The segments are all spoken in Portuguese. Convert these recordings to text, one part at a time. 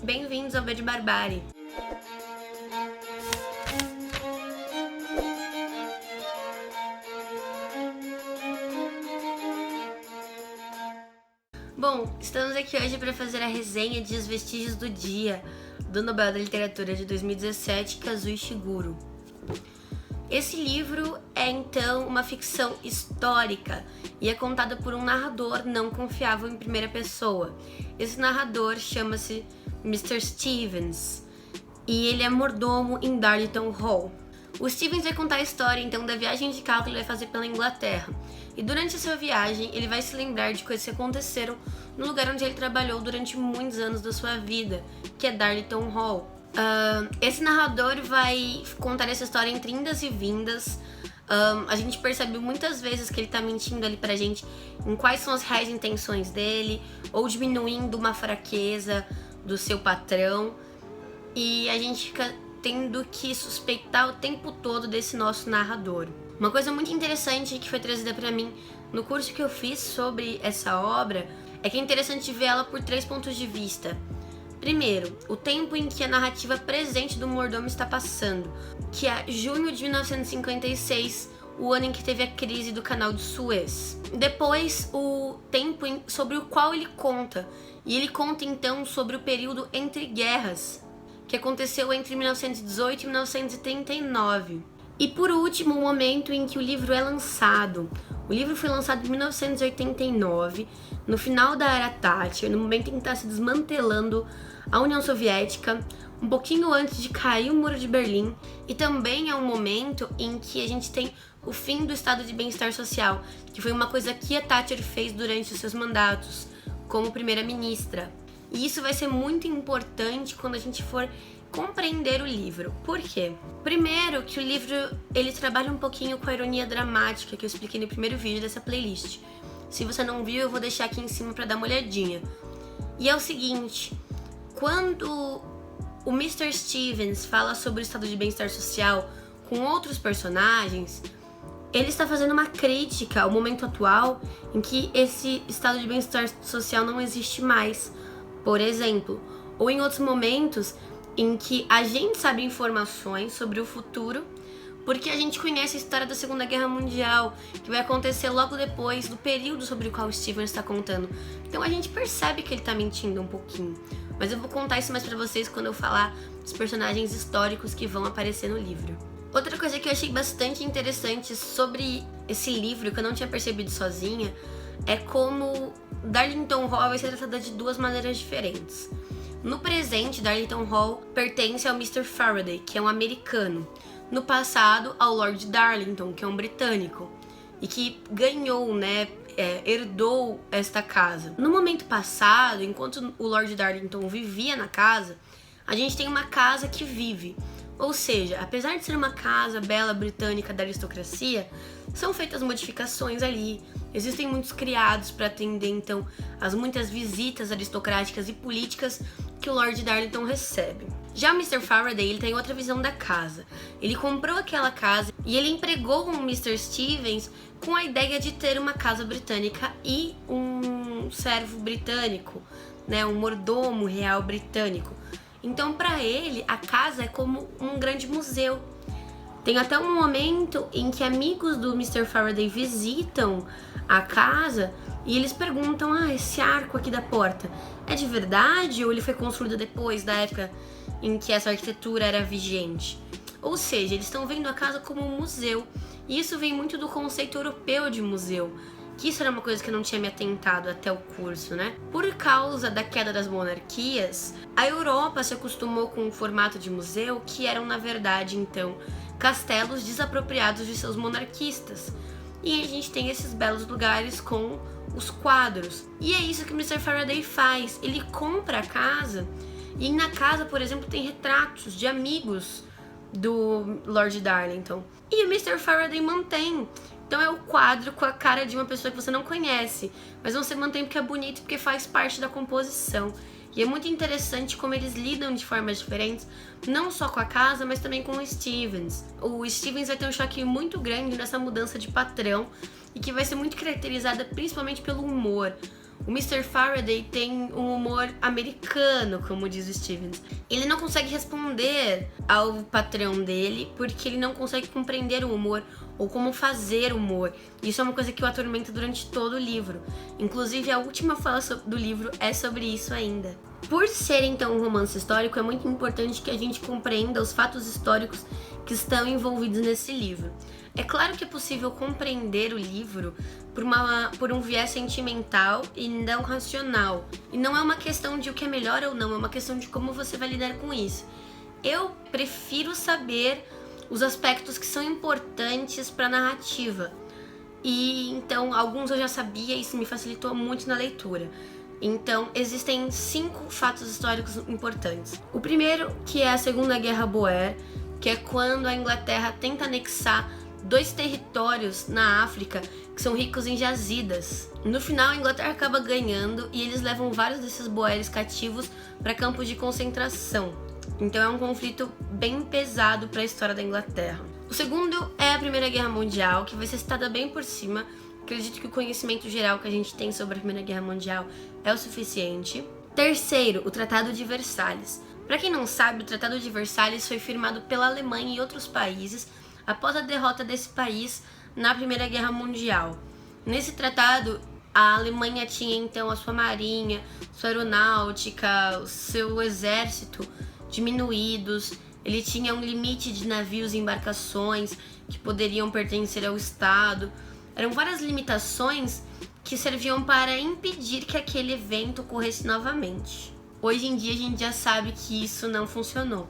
Bem-vindos ao B de Barbárie. Bom, estamos aqui hoje para fazer a resenha de Os Vestígios do Dia, do Nobel da Literatura de 2017, Kazuo Ishiguro. Esse livro é, então, uma ficção histórica e é contada por um narrador não confiável em primeira pessoa. Esse narrador chama-se Mr. Stevens e ele é mordomo em Darlington Hall. O Stevens vai contar a história, então, da viagem de carro que ele vai fazer pela Inglaterra. E durante essa viagem, ele vai se lembrar de coisas que aconteceram no lugar onde ele trabalhou durante muitos anos da sua vida, que é Darlington Hall. Esse narrador vai contar essa história entre indas e vindas. A gente percebe muitas vezes que ele tá mentindo ali pra gente em quais são as reais intenções dele, ou diminuindo uma fraqueza do seu patrão. E a gente fica tendo que suspeitar o tempo todo desse nosso narrador. Uma coisa muito interessante que foi trazida pra mim no curso que eu fiz sobre essa obra é que é interessante ver ela por 3 pontos de vista. Primeiro, o tempo em que a narrativa presente do mordomo está passando, que é junho de 1956, o ano em que teve a crise do canal de Suez. Depois, o tempo sobre o qual ele conta, e ele conta então sobre o período entre guerras, que aconteceu entre 1918 e 1939. E por último, o momento em que o livro é lançado. O livro foi lançado em 1989, no final da Era Thatcher, no momento em que está se desmantelando a União Soviética, um pouquinho antes de cair o Muro de Berlim, e também é um momento em que a gente tem o fim do estado de bem-estar social, que foi uma coisa que a Thatcher fez durante os seus mandatos como primeira-ministra. E isso vai ser muito importante quando a gente for compreender o livro. Por quê? Primeiro, que o livro ele trabalha um pouquinho com a ironia dramática que eu expliquei no primeiro vídeo dessa playlist. Se você não viu, eu vou deixar aqui em cima para dar uma olhadinha. E é o seguinte, quando o Mr. Stevens fala sobre o estado de bem-estar social com outros personagens, ele está fazendo uma crítica ao momento atual em que esse estado de bem-estar social não existe mais, por exemplo, ou em outros momentos em que a gente sabe informações sobre o futuro porque a gente conhece a história da Segunda Guerra Mundial, que vai acontecer logo depois do período sobre o qual o Steven está contando. Então a gente percebe que ele está mentindo um pouquinho. Mas eu vou contar isso mais pra vocês quando eu falar dos personagens históricos que vão aparecer no livro. Outra coisa que eu achei bastante interessante sobre esse livro, que eu não tinha percebido sozinha, é como Darlington Hall vai ser tratada de 2 maneiras diferentes. No presente, Darlington Hall pertence ao Mr. Faraday, que é um americano. No passado, ao Lord Darlington, que é um britânico. E que ganhou, herdou esta casa. No momento passado, enquanto o Lord Darlington vivia na casa, a gente tem uma casa que vive. Ou seja, apesar de ser uma casa bela britânica da aristocracia, são feitas modificações ali. Existem muitos criados para atender, então, as muitas visitas aristocráticas e políticas que o Lord Darlington recebe. Já o Mr. Faraday, ele tem outra visão da casa. Ele comprou aquela casa e ele empregou o Mr. Stevens com a ideia de ter uma casa britânica e um servo britânico, um mordomo real britânico. Então, para ele, a casa é como um grande museu. Tem até um momento em que amigos do Mr. Faraday visitam a casa e eles perguntam: esse arco aqui da porta é de verdade ou ele foi construído depois da época em que essa arquitetura era vigente? Ou seja, eles estão vendo a casa como um museu. E isso vem muito do conceito europeu de museu, que isso era uma coisa que eu não tinha me atentado até o curso, Por causa da queda das monarquias, a Europa se acostumou com um formato de museu que eram, na verdade, então, castelos desapropriados de seus monarquistas. E a gente tem esses belos lugares com os quadros. E é isso que o Mr. Faraday faz. Ele compra a casa e na casa, por exemplo, tem retratos de amigos do Lord Darlington. E o Mr. Faraday mantém. Então é o quadro com a cara de uma pessoa que você não conhece, mas você mantém porque é bonito e porque faz parte da composição. E é muito interessante como eles lidam de formas diferentes, não só com a casa, mas também com o Stevens. O Stevens vai ter um choque muito grande nessa mudança de patrão e que vai ser muito caracterizada principalmente pelo humor. O Mr. Faraday tem um humor americano, como diz o Stevens. Ele não consegue responder ao patrão dele porque ele não consegue compreender o humor ou como fazer humor. Isso é uma coisa que o atormenta durante todo o livro. Inclusive, a última fala do livro é sobre isso ainda. Por ser, então, um romance histórico, é muito importante que a gente compreenda os fatos históricos que estão envolvidos nesse livro. É claro que é possível compreender o livro por um viés sentimental e não racional. E não é uma questão de o que é melhor ou não, é uma questão de como você vai lidar com isso. Eu prefiro saber os aspectos que são importantes para a narrativa. E então, alguns eu já sabia e isso me facilitou muito na leitura. Então, existem 5 fatos históricos importantes. O primeiro, que é a Segunda Guerra Boer, que é quando a Inglaterra tenta anexar 2 territórios na África que são ricos em jazidas. No final, a Inglaterra acaba ganhando e eles levam vários desses boeres cativos para campos de concentração. Então é um conflito bem pesado para a história da Inglaterra. O segundo é a Primeira Guerra Mundial, que vai ser citada bem por cima. Acredito que o conhecimento geral que a gente tem sobre a Primeira Guerra Mundial é o suficiente. Terceiro, o Tratado de Versalhes. Para quem não sabe, o Tratado de Versalhes foi firmado pela Alemanha e outros países após a derrota desse país na Primeira Guerra Mundial. Nesse tratado, a Alemanha tinha então a sua marinha, sua aeronáutica, o seu exército diminuídos. Ele tinha um limite de navios e embarcações que poderiam pertencer ao Estado. Eram várias limitações que serviam para impedir que aquele evento ocorresse novamente. Hoje em dia a gente já sabe que isso não funcionou,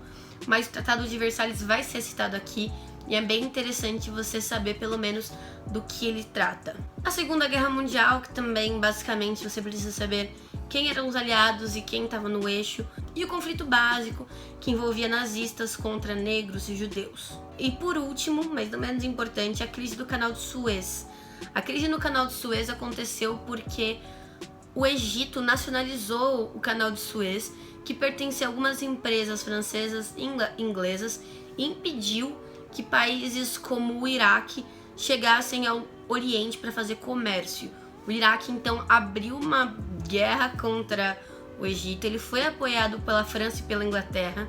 mas o Tratado de Versalhes vai ser citado aqui e é bem interessante você saber pelo menos do que ele trata. A Segunda Guerra Mundial, que também basicamente você precisa saber quem eram os aliados e quem estava no eixo, e o conflito básico que envolvia nazistas contra negros e judeus. E por último, mas não menos importante, a crise do Canal de Suez. A crise no Canal de Suez aconteceu porque o Egito nacionalizou o Canal de Suez, que pertencia a algumas empresas francesas e inglesas, e impediu que países como o Iraque chegassem ao Oriente para fazer comércio. O Iraque então abriu uma guerra contra o Egito, ele foi apoiado pela França e pela Inglaterra.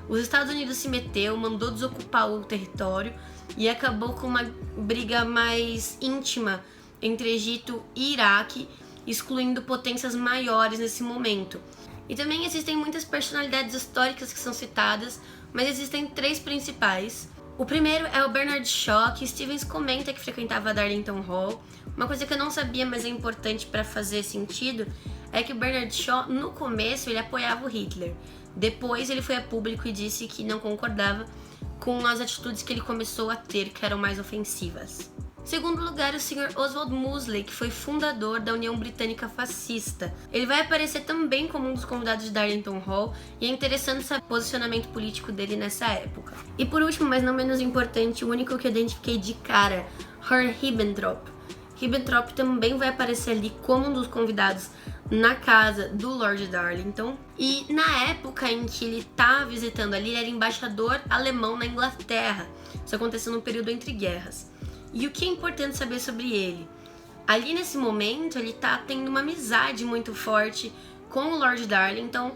Os Estados Unidos se meteu, mandou desocupar o território e acabou com uma briga mais íntima entre Egito e Iraque, excluindo potências maiores nesse momento. E também existem muitas personalidades históricas que são citadas, mas existem 3 principais. O primeiro é o Bernard Shaw, que Stevens comenta que frequentava Darlington Hall. Uma coisa que eu não sabia, mas é importante para fazer sentido, é que o Bernard Shaw, no começo, ele apoiava o Hitler. Depois ele foi a público e disse que não concordava com as atitudes que ele começou a ter, que eram mais ofensivas. Em segundo lugar, o Sr. Oswald Mosley, que foi fundador da União Britânica Fascista. Ele vai aparecer também como um dos convidados de Darlington Hall, e é interessante saber o posicionamento político dele nessa época. E por último, mas não menos importante, o único que eu identifiquei de cara, Herr Ribbentrop. Ribbentrop também vai aparecer ali como um dos convidados na casa do Lord Darlington. E na época em que ele tá visitando ali, ele era embaixador alemão na Inglaterra. Isso aconteceu no período entre guerras. E o que é importante saber sobre ele? Ali nesse momento, ele tá tendo uma amizade muito forte com o Lord Darlington,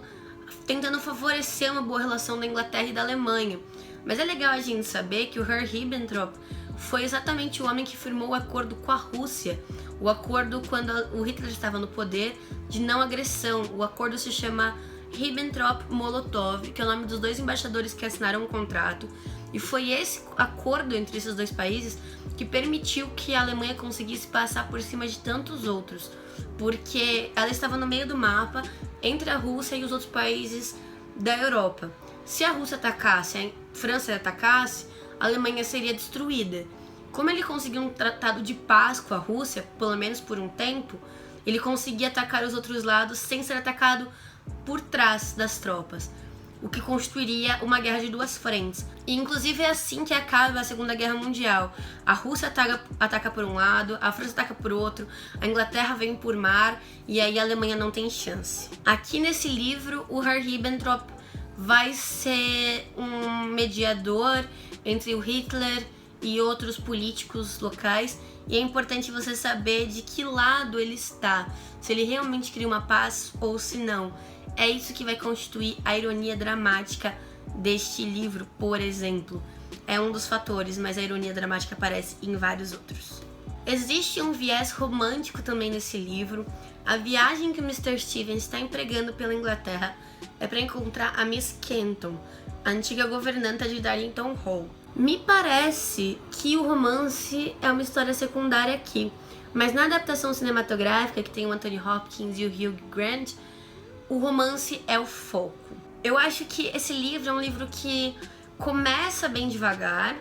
tentando favorecer uma boa relação da Inglaterra e da Alemanha. Mas é legal a gente saber que o Herr Ribbentrop foi exatamente o homem que firmou o acordo com a Rússia. O acordo quando o Hitler estava no poder de não agressão. O acordo se chama Ribbentrop-Molotov, que é o nome dos 2 embaixadores que assinaram o contrato. E foi esse acordo entre esses 2 países que permitiu que a Alemanha conseguisse passar por cima de tantos outros, porque ela estava no meio do mapa entre a Rússia e os outros países da Europa. Se a Rússia atacasse, a França atacasse, a Alemanha seria destruída. Como ele conseguiu um tratado de paz com a Rússia, pelo menos por um tempo, ele conseguia atacar os outros lados sem ser atacado por trás das tropas, o que constituiria uma guerra de 2 frentes. E inclusive é assim que acaba a Segunda Guerra Mundial. A Rússia ataca por um lado, a França ataca por outro, a Inglaterra vem por mar e aí a Alemanha não tem chance. Aqui nesse livro, o Herr Ribbentrop vai ser um mediador entre o Hitler e outros políticos locais, e é importante você saber de que lado ele está, se ele realmente cria uma paz ou se não. É isso que vai constituir a ironia dramática deste livro, por exemplo. É um dos fatores, mas a ironia dramática aparece em vários outros. Existe um viés romântico também nesse livro. A viagem que o Mr. Stevens está empregando pela Inglaterra é para encontrar a Miss Kenton, a antiga governanta de Darlington Hall. Me parece que o romance é uma história secundária aqui, mas na adaptação cinematográfica, que tem o Anthony Hopkins e o Hugh Grant, o romance é o foco. Eu acho que esse livro é um livro que começa bem devagar,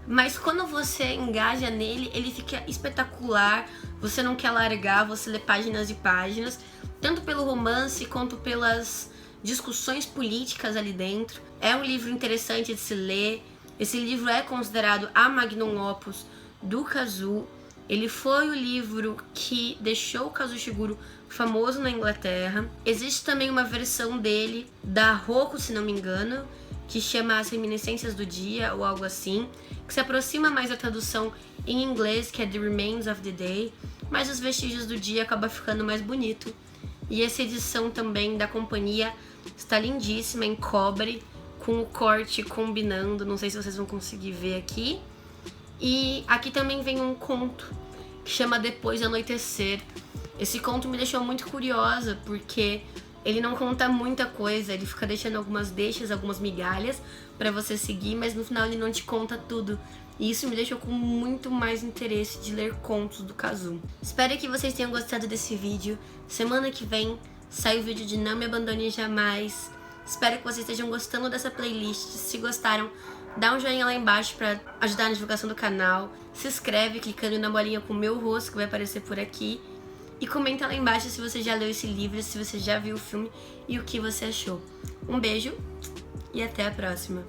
mas quando você engaja nele, ele fica espetacular, você não quer largar, você lê páginas e páginas, tanto pelo romance quanto pelas discussões políticas ali dentro. É um livro interessante de se ler. Esse livro é considerado a magnum opus do Kazuo. Ele foi o livro que deixou o Kazuo Ishiguro famoso na Inglaterra. Existe também uma versão dele, da Roku, se não me engano, que chama As Reminiscências do Dia, ou algo assim, que se aproxima mais da tradução em inglês, que é The Remains of the Day, mas Os Vestígios do Dia acaba ficando mais bonito. E essa edição também da companhia está lindíssima, em cobre, com o corte combinando, não sei se vocês vão conseguir ver aqui. E aqui também vem um conto que chama Depois do Anoitecer. Esse conto me deixou muito curiosa, porque ele não conta muita coisa, ele fica deixando algumas deixas, algumas migalhas pra você seguir, mas no final ele não te conta tudo. E isso me deixou com muito mais interesse de ler contos do Kazuo. Espero que vocês tenham gostado desse vídeo. Semana que vem sai o vídeo de Não Me Abandone Jamais. Espero que vocês estejam gostando dessa playlist. Se gostaram, dá um joinha lá embaixo pra ajudar na divulgação do canal. Se inscreve clicando na bolinha com o meu rosto que vai aparecer por aqui. E comenta lá embaixo se você já leu esse livro, se você já viu o filme e o que você achou. Um beijo e até a próxima!